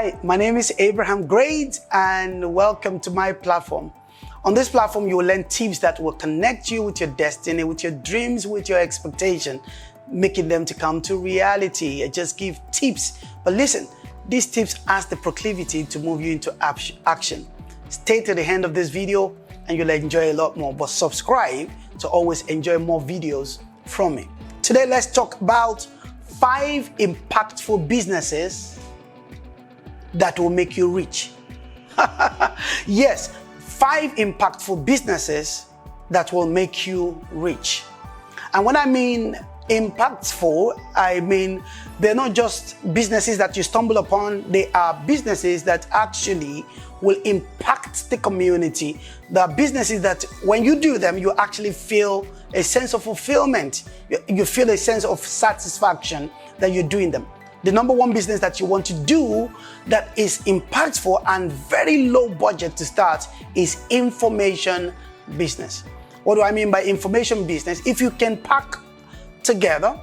Hi, my name is Abraham Grade and welcome to my platform. On this platform, you will learn tips that will connect you with your destiny, with your dreams, with your expectation, making them to come to reality. I just give tips, but listen, these tips has the proclivity to move you into action. Stay to the end of this video and you'll enjoy a lot more, but subscribe to always enjoy more videos from me. Today, let's talk about 5 impactful businesses that will make you rich. Yes, 5 impactful businesses that will make you rich. And when I mean impactful, I mean they're not just businesses that you stumble upon, they are businesses that actually will impact the community. They are businesses that when you do them, you actually feel a sense of fulfillment. You feel a sense of satisfaction that you're doing them. The number one business that you want to do that is impactful and very low budget to start is information business. What do I mean by information business? If you can put together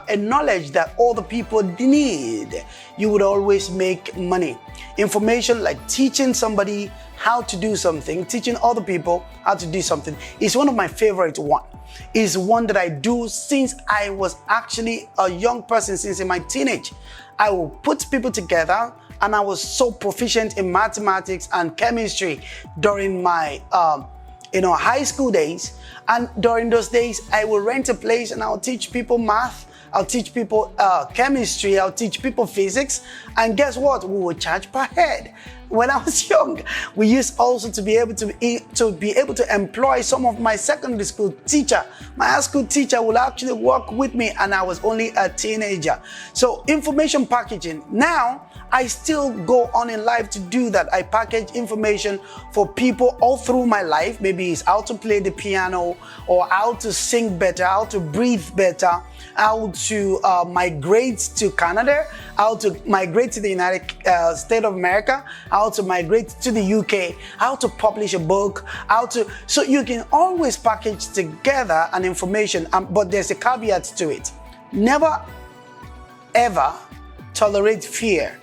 a knowledge that all the people need, you would always make money. Information like teaching somebody how to do something, teaching other people how to do something is one of my favorite ones. Is one that I do since I was actually a young person, since in my teenage. I will put people together and I was so proficient in mathematics and chemistry during my high school days. And during those days, I will rent a place and I'll teach people math, I'll teach people chemistry, I'll teach people physics, and guess what? We will charge per head. When I was young, we used also to be able to employ some of my secondary school teacher. My high school teacher will actually work with me, and I was only a teenager. So information packaging. Now, I still go on in life to do that. I package information for people all through my life. Maybe it's how to play the piano, or how to sing better, how to breathe better, how to migrate to Canada, how to migrate to the United States of America, how to migrate to the UK, how to publish a book, so you can always package together an information, but there's a caveat to it. Never, ever tolerate fear.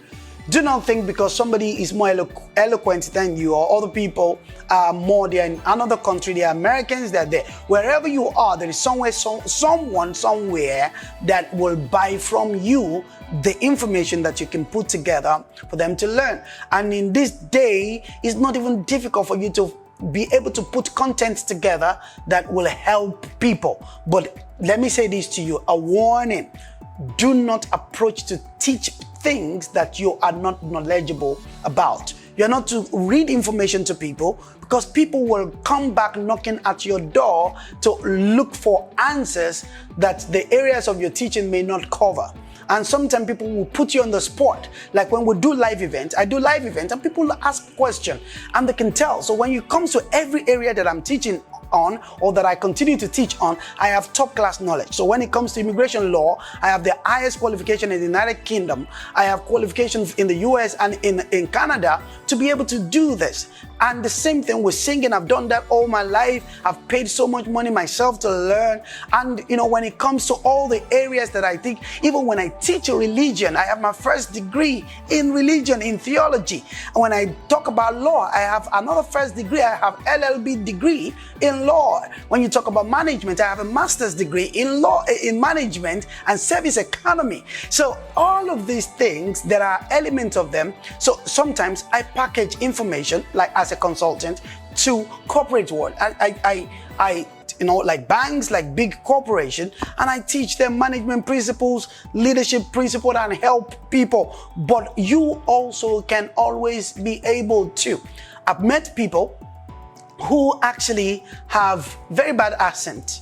Do not think because somebody is more eloquent than you, or other people are more, they're in another country, they're Americans, they're there. Wherever you are, there is someone somewhere that will buy from you the information that you can put together for them to learn. And in this day, it's not even difficult for you to be able to put content together that will help people. But let me say this to you, a warning. Do not approach to teach things that you are not knowledgeable about. You're not to read information to people, because people will come back knocking at your door to look for answers that the areas of your teaching may not cover. And sometimes people will put you on the spot. Like when we do live events, I do live events and people ask questions and they can tell. So when it comes to every area that I'm teaching on, or that I continue to teach on, I have top class knowledge. So when it comes to immigration law, I have the highest qualification in the United Kingdom. I have qualifications in the US and in Canada to be able to do this. And the same thing with singing. I've done that all my life. I've paid so much money myself to learn. And when it comes to all the areas that I think, even when I teach religion, I have my first degree in religion, in theology. And when I talk about law, I have another first degree. I have LLB degree in law. When you talk about management, I have a master's degree in law, in management and service economy. So all of these things, there are elements of them. So sometimes I package information, like as a consultant, to corporate world. I like banks, like big corporation, and I teach them management principles, leadership principles, and help people. But you also can always be able to. I've met people who actually have very bad accent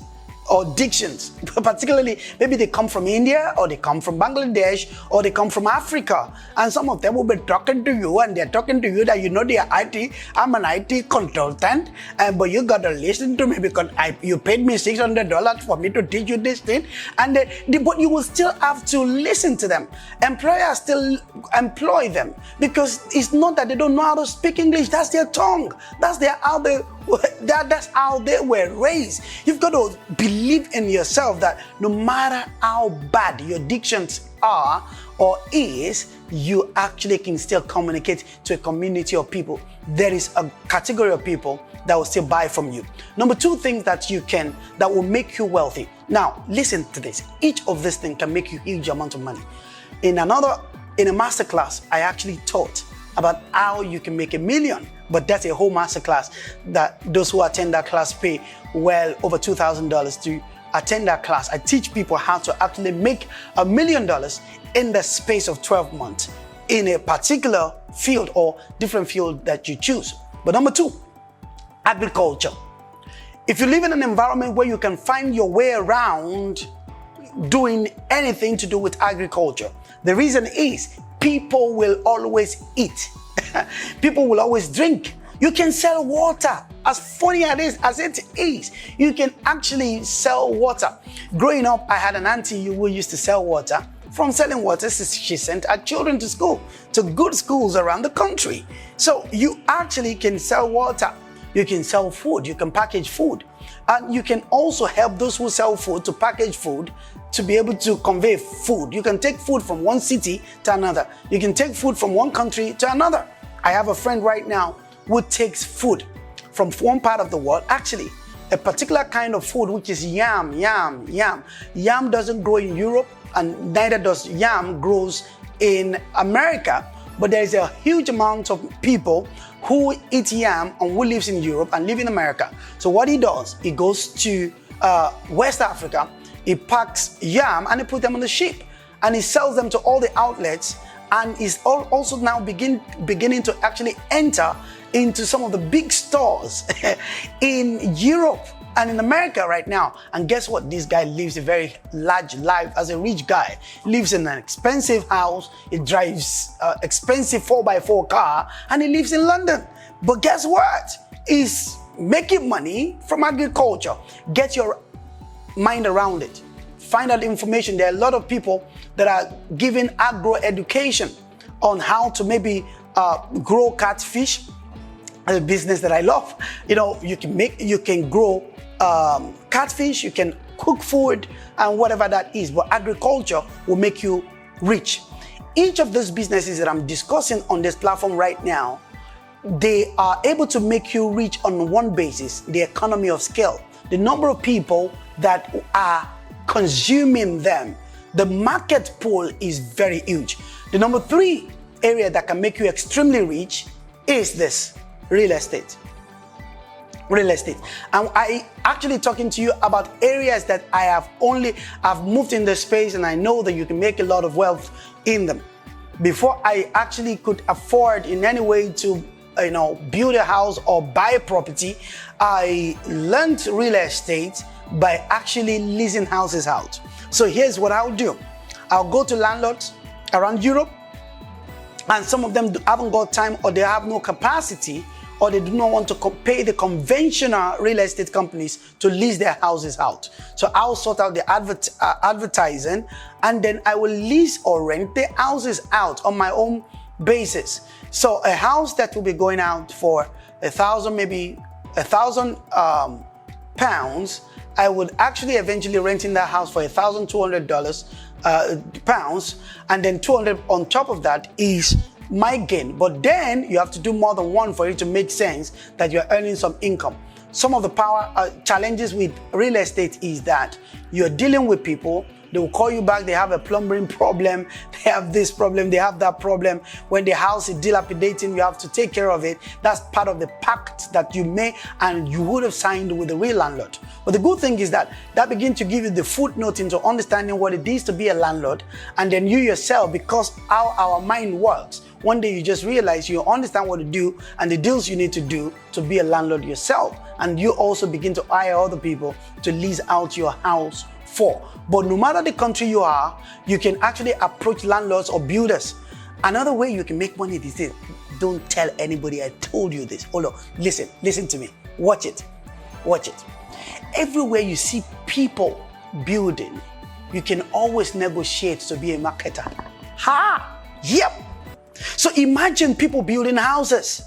or dictions, particularly maybe they come from India, or they come from Bangladesh, or they come from Africa, and some of them will be talking to you and they're talking to you that they are IT. I'm an IT consultant, but you gotta listen to me because you paid me $600 for me to teach you this thing, and but you will still have to listen to them. Employers still employ them because it's not that they don't know how to speak English. That's their tongue. That's how they were raised. You've got to believe in yourself that no matter how bad your dictions are or is, you actually can still communicate to a community of people. There is a category of people that will still buy from you. Number two thing that will make you wealthy. Now, listen to this. Each of these things can make you huge amount of money. In a masterclass, I actually taught about how you can make $1 million, but that's a whole masterclass that those who attend that class pay well over $2,000 to attend that class. I teach people how to actually make $1 million in the space of 12 months in a particular field or different field that you choose. But number two, agriculture. If you live in an environment where you can find your way around doing anything to do with agriculture, the reason is people will always eat. People will always drink. You can sell water. As funny as it is, you can actually sell water. Growing up, I had an auntie who used to sell water. From selling water, she sent her children to school, to good schools around the country. So you actually can sell water. You can sell food. You can package food. And you can also help those who sell food to package food to be able to convey food. You can take food from one city to another. You can take food from one country to another. I have a friend right now who takes food from one part of the world, actually a particular kind of food, which is yam. Yam doesn't grow in Europe, and neither does yam grows in America. But there is a huge amount of people who eat yam and who lives in Europe and live in America. So what he does, he goes to West Africa, he packs yam and he puts them on the ship and he sells them to all the outlets, and is also now beginning to actually enter into some of the big stores in Europe and in America right now. And guess what? This guy lives a very large life as a rich guy. Lives in an expensive house. He drives expensive 4x4 car, and he lives in London. But guess what? He's making money from agriculture. Get your mind around it. Find out information. There are a lot of people that are giving agro education on how to maybe grow catfish, a business that I love. You know, you can grow catfish, you can cook food and whatever that is, but agriculture will make you rich. Each of those businesses that I'm discussing on this platform right now, they are able to make you rich on one basis: the economy of scale, the number of people that are consuming them. The market pool is very huge. The number three area that can make you extremely rich is this: real estate. Real estate. And I actually talking to you about areas that I've moved in the space, and I know that you can make a lot of wealth in them. Before I actually could afford in any way to build a house or buy a property, I learned real estate by actually leasing houses out. So here's what I'll do. I'll go to landlords around Europe, and some of them haven't got time, or they have no capacity, or they do not want to pay the conventional real estate companies to lease their houses out. So I'll sort out the advertising, and then I will lease or rent the houses out on my own basis. So a house that will be going out for £1,000 pounds, I would actually eventually renting that house for $1,200 pounds, and then 200 on top of that is my gain. But then you have to do more than one for it to make sense that you're earning some income. Some of the challenges with real estate is that you're dealing with people. They will call you back. They have a plumbing problem. They have this problem. They have that problem. When the house is dilapidating, you have to take care of it. That's part of the pact that you may and you would have signed with the real landlord. But the good thing is that begins to give you the footnote into understanding what it is to be a landlord. And then you yourself, because how our mind works, one day you just realize you understand what to do and the deals you need to do to be a landlord yourself. And you also begin to hire other people to lease out your house for. But no matter the country you are, you can actually approach landlords or builders. Another way you can make money is this. Don't tell anybody I told you this. Hold on, listen to me. Watch it. Everywhere you see people building, you can always negotiate to be a marketer. Yep. So imagine people building houses.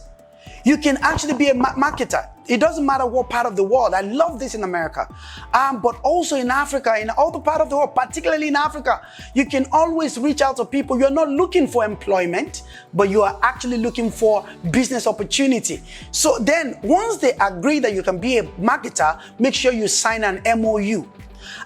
You can actually be a marketer. It doesn't matter what part of the world. I love this in America. But also in Africa, in other part of the world, particularly in Africa, you can always reach out to people. You're not looking for employment, but you are actually looking for business opportunity. So then once they agree that you can be a marketer, make sure you sign an MOU.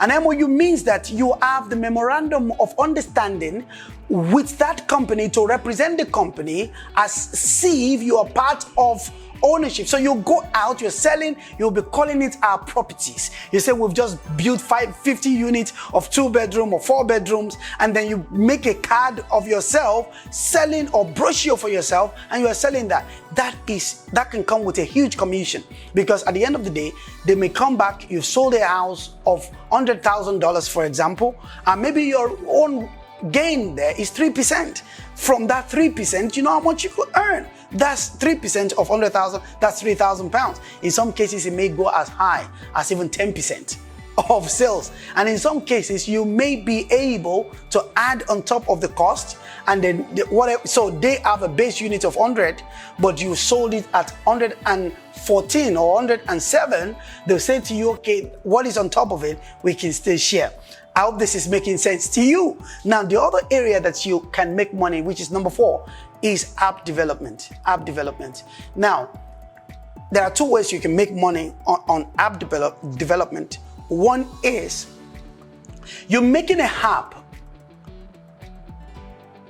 An MOU means that you have the memorandum of understanding with that company to represent the company as if you are part of ownership. So you go out, you're selling, you'll be calling it our properties. You say, we've just built 50 units of 2-bedroom or 4 bedrooms, and then you make a card of yourself selling, or brochure for yourself, and you are selling that. That can come with a huge commission, because at the end of the day, they may come back, you've sold a house of $100,000, for example, and maybe your own gain there is 3%. From that 3%, you know how much you could earn. That's 3% of 100,000, that's 3,000 pounds. In some cases, it may go as high as even 10% of sales. And in some cases, you may be able to add on top of the cost, and then whatever. So they have a base unit of 100, but you sold it at 114 or 107. They'll say to you, okay, what is on top of it, we can still share. I hope this is making sense to you. Now, the other area that you can make money, which is number 4, is app development. App development. Now, there are 2 ways you can make money on app development. One is you're making a app.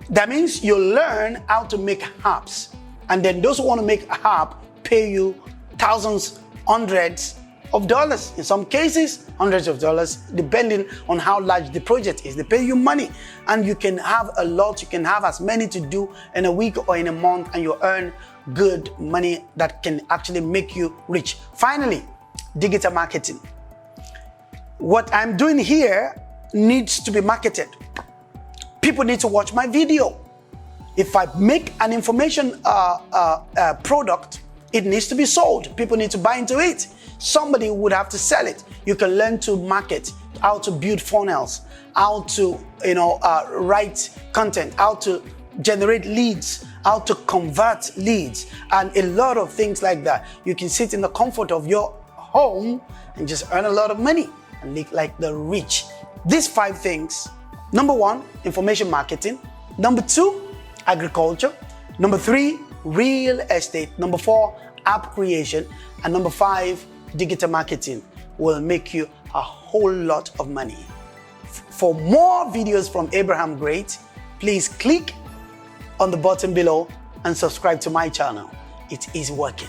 That means you learn how to make apps. And then those who want to make an app pay you thousands, hundreds of dollars. In some cases, hundreds of dollars, depending on how large the project is. They pay you money, and you can have a lot. You can have as many to do in a week or in a month, and you earn good money that can actually make you rich. Finally, digital marketing. What I'm doing here needs to be marketed. People need to watch my video. If I make an information product, it needs to be sold. People need to buy into it. Somebody would have to sell it. You can learn to market, how to build funnels, how to write content, how to generate leads, how to convert leads, and a lot of things like that. You can sit in the comfort of your home and just earn a lot of money and live like the rich. These 5 things. Number 1, information marketing. Number 2, agriculture. Number 3, real estate. Number 4, app creation. And number 5, digital marketing will make you a whole lot of money. For more videos from Abraham Great, please click on the button below and subscribe to my channel. It is working.